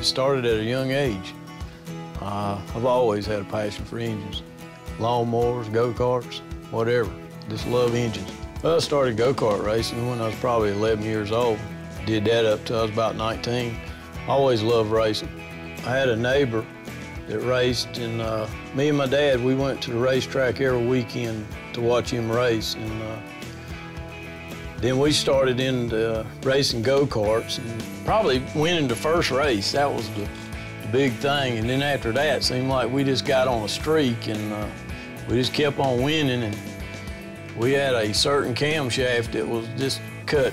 It started at a young age. I've always had a passion for engines. Lawnmowers, go-karts, whatever. Just love engines. Well, I started go-kart racing when I was probably 11 years old. Did that up till I was about 19. Always loved racing. I had a neighbor that raced, and me and my dad, we went to the racetrack every weekend to watch him race. And then we started into racing go-karts and probably winning the first race. That was the big thing. And then after that, it seemed like we just got on a streak, and we just kept on winning. And we had a certain camshaft that was just cut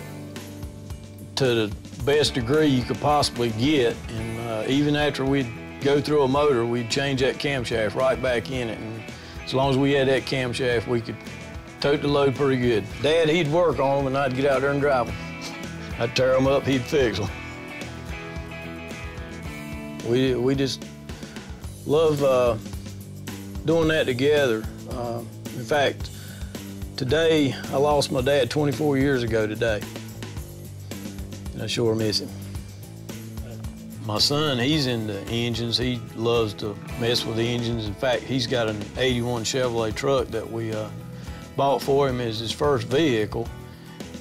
to the best degree you could possibly get. And even after we'd go through a motor, we'd change that camshaft right back in it. And as long as we had that camshaft, we could tote the load pretty good. Dad, he'd work on them, and I'd get out there and drive them. I'd tear them up, he'd fix them. We just love doing that together. In fact, today, I lost my dad 24 years ago today, and I sure miss him. My son, he's into engines. He loves to mess with the engines. In fact, he's got an '81 Chevrolet truck that we bought for him as his first vehicle.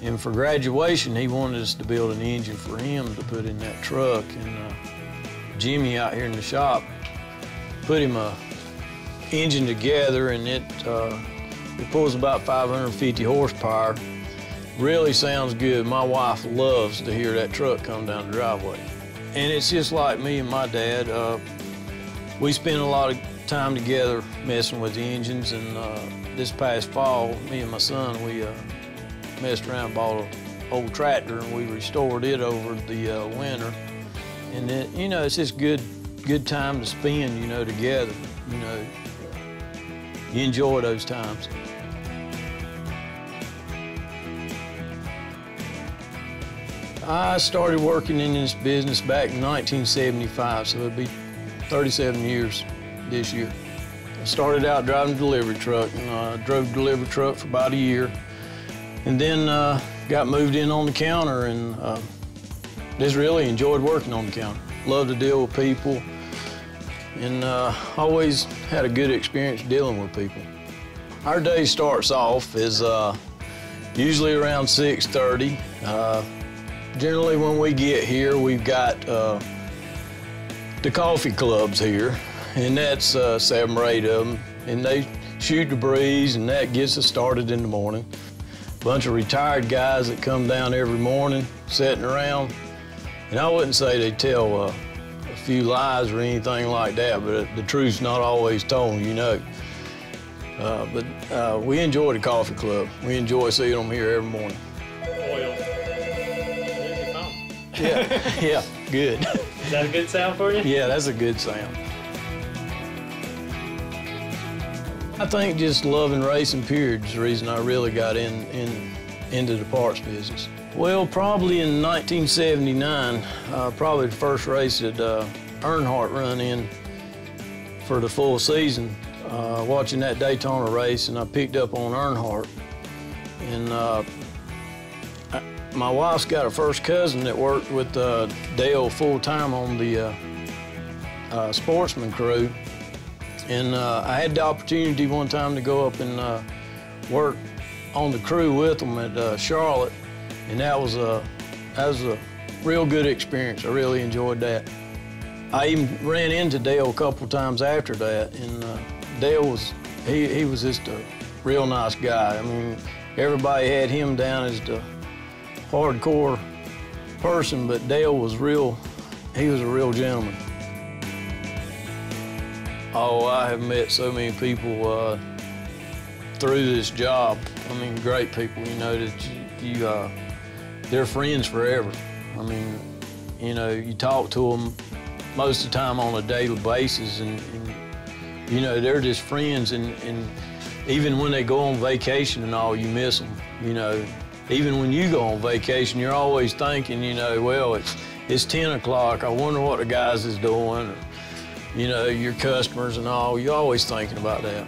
And for graduation, he wanted us to build an engine for him to put in that truck. And Jimmy out here in the shop put him a engine together, and it pulls about 550 horsepower. Really sounds good. My wife loves to hear that truck come down the driveway. And it's just like me and my dad. We spend a lot of time together messing with the engines, and this past fall, me and my son, we messed around, bought an old tractor, and we restored it over the winter. And it, you know, it's just good time to spend, you know, together. You know, you enjoy those times. I started working in this business back in 1975, so it'll be 37 years this year. I started out driving a delivery truck, and I drove a delivery truck for about a year. And then got moved in on the counter, and just really enjoyed working on the counter. Loved to deal with people, and always had a good experience dealing with people. Our day starts off as usually around 6:30. Generally, when we get here, we've got the coffee clubs here, and that's 7 or 8 of them, and they shoot the breeze, and that gets us started in the morning. Bunch of retired guys that come down every morning, sitting around, and I wouldn't say they tell a few lies or anything like that, but the truth's not always told, you know. But we enjoy the coffee club. We enjoy seeing them here every morning. Yeah, yeah, good. Is that a good sound for you? Yeah, that's a good sound. I think just loving racing, period, is the reason I really got into the parts business. Well, probably in 1979, probably the first race that Earnhardt run in for the full season, watching that Daytona race, and I picked up on Earnhardt. And my wife's got a first cousin that worked with Dale full-time on the sportsman crew. And I had the opportunity one time to go up and work on the crew with them at Charlotte, and that was a real good experience. I really enjoyed that. I even ran into Dale a couple times after that, and Dale was he was just a real nice guy. I mean, everybody had him down as the hardcore person, but Dale was real. He was a real gentleman. Oh, I have met so many people through this job. I mean, great people, you know, that they're friends forever. I mean, you know, you talk to them most of the time on a daily basis, and you know, they're just friends, and even when they go on vacation and all, you miss them, you know. Even when you go on vacation, you're always thinking, you know, well, it's 10 o'clock, I wonder what the guys is doing, or, you know, your customers and all, you're always thinking about that.